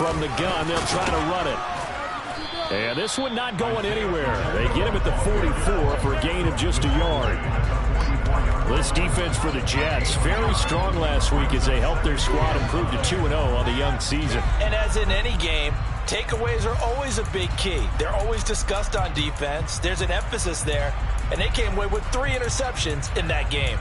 from the gun. They'll try to run it. And this one not going anywhere. They get him at the 44 for a gain of just a yard. This defense for the Jets, very strong last week as they helped their squad improve to 2-0 on the young season. And as in any game, takeaways are always a big key. They're always discussed on defense. There's an emphasis there, and they came away with 3 interceptions in that game.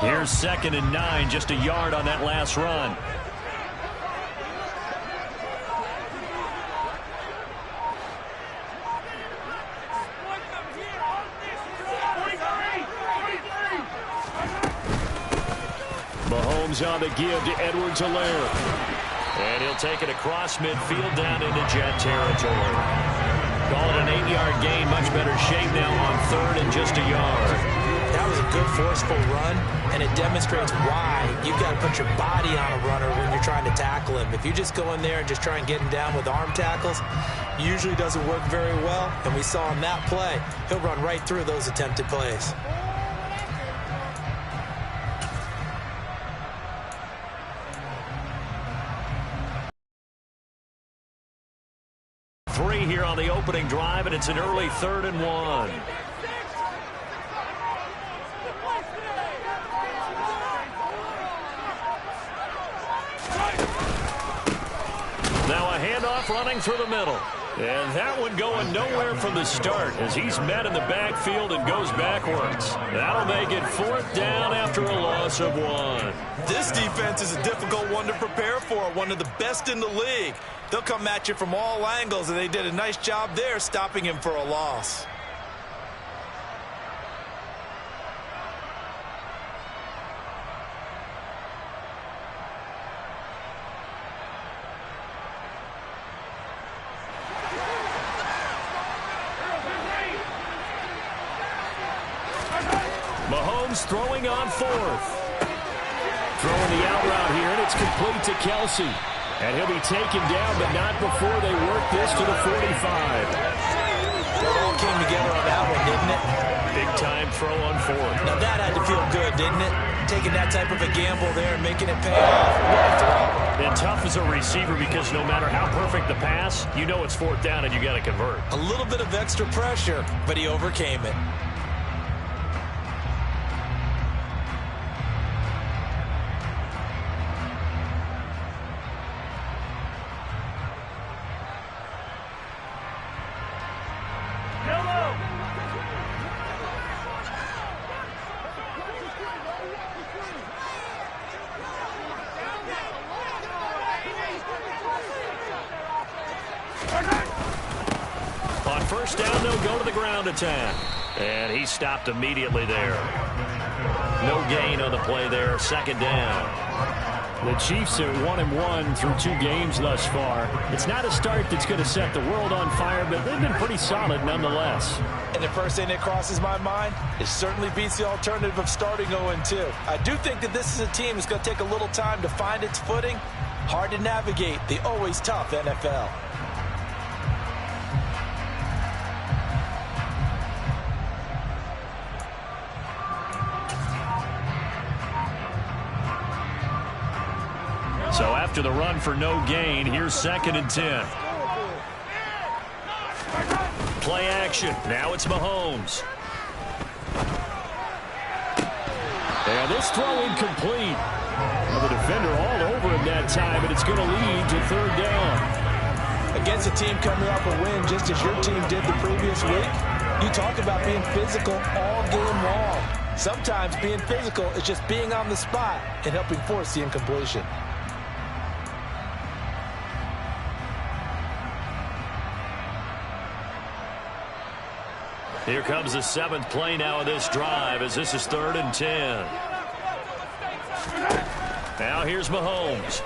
Here's 2nd and 9, just a yard on that last run. Mahomes on the give to Edwards-Helaire. And he'll take it across midfield down into Jet territory. Call it an 8-yard gain, much better shape now on 3rd and just a yard. That was a good forceful run, and it demonstrates why you've got to put your body on a runner when you're trying to tackle him. If you just go in there and just try and get him down with arm tackles, usually doesn't work very well, and we saw in that play, he'll run right through those attempted plays. Three here on the opening drive, and it's an early 3rd and 1. Now a handoff running through the middle. And that one going nowhere from the start as he's met in the backfield and goes backwards. That'll make it 4th down after a loss of 1. This defense is a difficult one to prepare for, one of the best in the league. They'll come at you from all angles, and they did a nice job there stopping him for a loss. Mahomes throwing on 4th. Throwing the out route here, and it's complete to Kelsey. And he'll be taken down, but not before they work this to the 45. It all came together on that one, didn't it? Big-time throw on 4th. Now that had to feel good, didn't it? Taking that type of a gamble there and making it pay off. What a throw. And tough as a receiver because no matter how perfect the pass, you know it's 4th down and you got to convert. A little bit of extra pressure, but he overcame it. On 1st down, they'll go to the ground attack. And he stopped immediately there. No gain on the play there, 2nd down. The Chiefs are 1-1 through 2 games thus far. It's not a start that's going to set the world on fire, but they've been pretty solid nonetheless. And the first thing that crosses my mind, it certainly beats the alternative of starting 0-2. I do think that this is a team that's going to take a little time to find its footing. Hard to navigate the always tough NFL. So after the run for no gain, here's 2nd and 10. Play action. Now it's Mahomes. And this throw incomplete. Well, the defender all over him that time, and it's going to lead to 3rd down. Against a team coming off a win just as your team did the previous week, you talk about being physical all game long. Sometimes being physical is just being on the spot and helping force the incompletion. Here comes the 7th play now of this drive as this is 3rd and 10. Now here's Mahomes.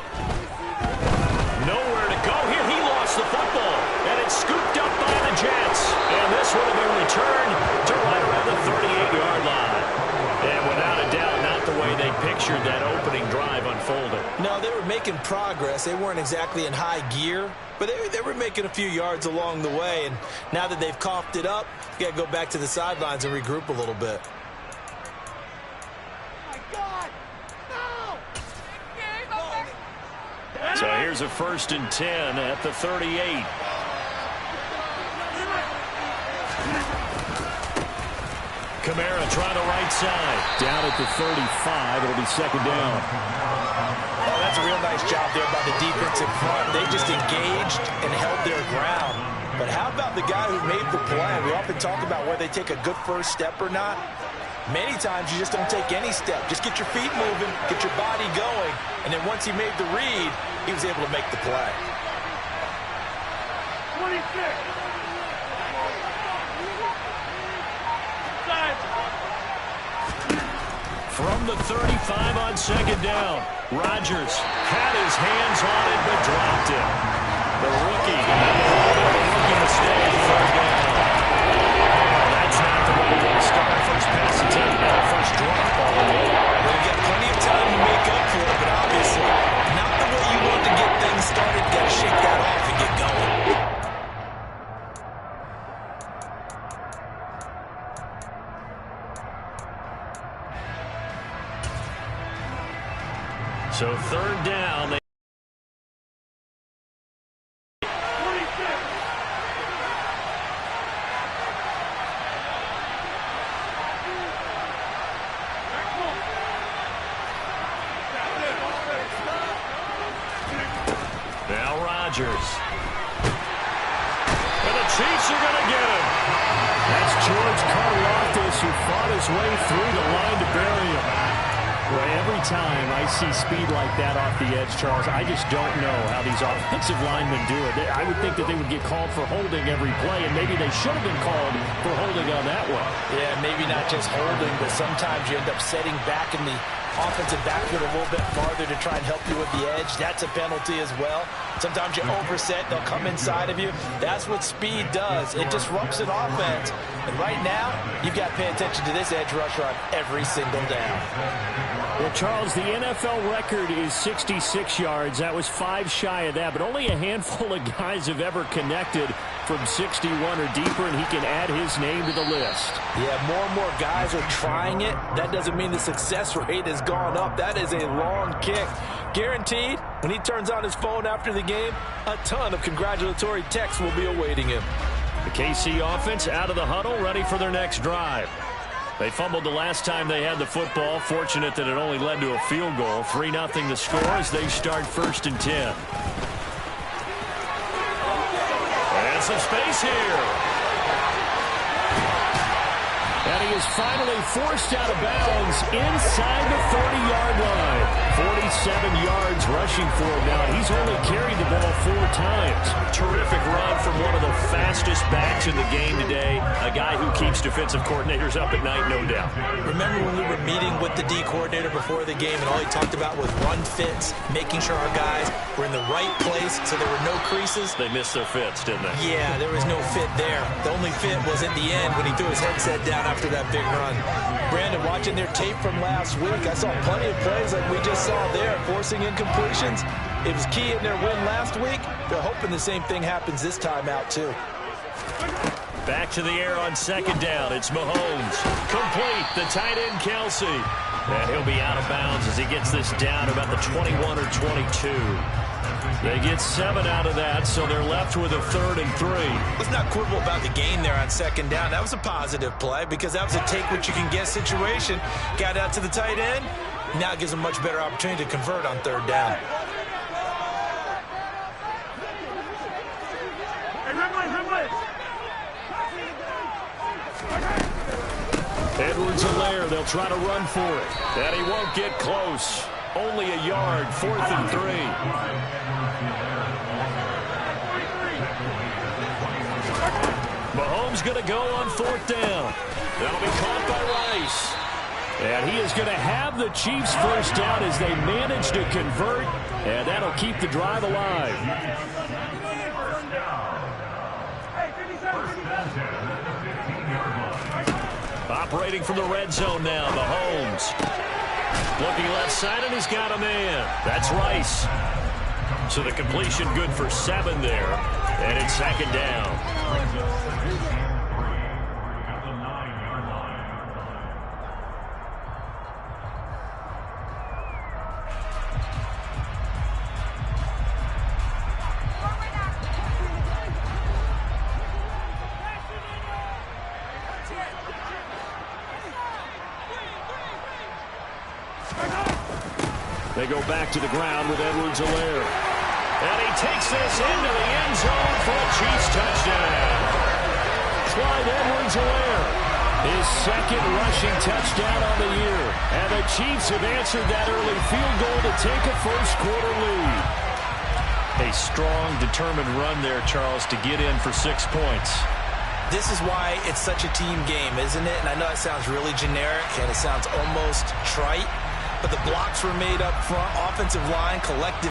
Nowhere to go here. He lost the football, and it's scooped up by the Jets. And this would have been returned to right around the 38-yard line. And without a doubt, not the way they pictured that opening drive, unfortunately. folding. No, they were making progress. They weren't exactly in high gear, but they were making a few yards along the way. And now that they've coughed it up, you got to go back to the sidelines and regroup a little bit. So here's a 1st and 10 at the 38. Kamara trying the right side. Down at the 35. It'll be 2nd down. Oh, that's a real nice job there by the defensive front. They just engaged and held their ground. But how about the guy who made the play? We often talk about whether they take a good first step or not. Many times you just don't take any step. Just get your feet moving, get your body going, and then once he made the read, he was able to make the play. 26. From the 35 on 2nd down, Rodgers had his hands on it but dropped it. The rookie mistake, 3rd down. That's not the way to start. First pass attempt, now first drop. Well, you got plenty of time to make up for it, but obviously not the way you want to get things started. Got to shake that off and get going. So 3rd down. Now Rodgers. And the Chiefs are going to get him. That's George Karlaftis, who fought his way through the line to bury him. Well, every time I see speed like that off the edge, Charles, I just don't know how these offensive linemen do it. I would think that they would get called for holding every play, and maybe they should have been called for holding on that one. Yeah, maybe not just holding, but sometimes you end up setting back in the offensive backfield a little bit farther to try and help you with the edge. That's a penalty as well. Sometimes you overset, they'll come inside of you. That's what speed does. It disrupts an offense. And right now, you've got to pay attention to this edge rusher on every single down. Well, Charles, the NFL record is 66 yards. That was 5 shy of that, but only a handful of guys have ever connected from 61 or deeper, and he can add his name to the list. Yeah, more and more guys are trying it. That doesn't mean the success rate has gone up. That is a long kick. Guaranteed, when he turns on his phone after the game, a ton of congratulatory texts will be awaiting him. The KC offense out of the huddle, ready for their next drive. They fumbled the last time they had the football. Fortunate that it only led to a field goal. 3-0 the score as they start 1st and 10. And some space here. And he is finally forced out of bounds inside the 30-yard line. 47 yards rushing for him now. He's only carried the ball 4 times. Terrific run from one of the fastest backs in the game today. A guy who keeps defensive coordinators up at night, no doubt. Remember when we were meeting with the D coordinator before the game and all he talked about was run fits, making sure our guys were in the right place so there were no creases? They missed their fits, didn't they? Yeah, there was no fit there. The only fit was at the end when he threw his headset down after that big run. Brandon, watching their tape from last week, I saw plenty of plays like we just saw there, forcing incompletions. It was key in their win last week. They're hoping the same thing happens this time out, too. Back to the air on 2nd down. It's Mahomes. Complete. The tight end, Kelsey. And he'll be out of bounds as he gets this down about the 21 or 22. They get 7 out of that, so they're left with a 3rd and 3. Let's not quibble about the gain there on 2nd down. That was a positive play because that was a take-what-you-can-get situation. Got out to the tight end. Now it gives them a much better opportunity to convert on 3rd down. Edwards-Helaire, they'll try to run for it. And he won't get close. Only a yard, 4th and 3. Mahomes going to go on 4th down. That'll be caught by Rice. And he is going to have the Chiefs first down as they manage to convert. And that'll keep the drive alive. Operating from the red zone now, Mahomes. Looking left side, and he's got a man. That's Rice. So the completion good for 7 there. And it's second down. They go back to the ground with Edwards-Helaire. And he takes this into the end zone for a Chiefs touchdown. Clyde Edwards-Helaire, his second rushing touchdown on the year. And the Chiefs have answered that early field goal to take a first-quarter lead. A strong, determined run there, Charles, to get in for 6 points. This is why it's such a team game, isn't it? And I know it sounds really generic and it sounds almost trite, but the blocks were made up front, offensive line, collective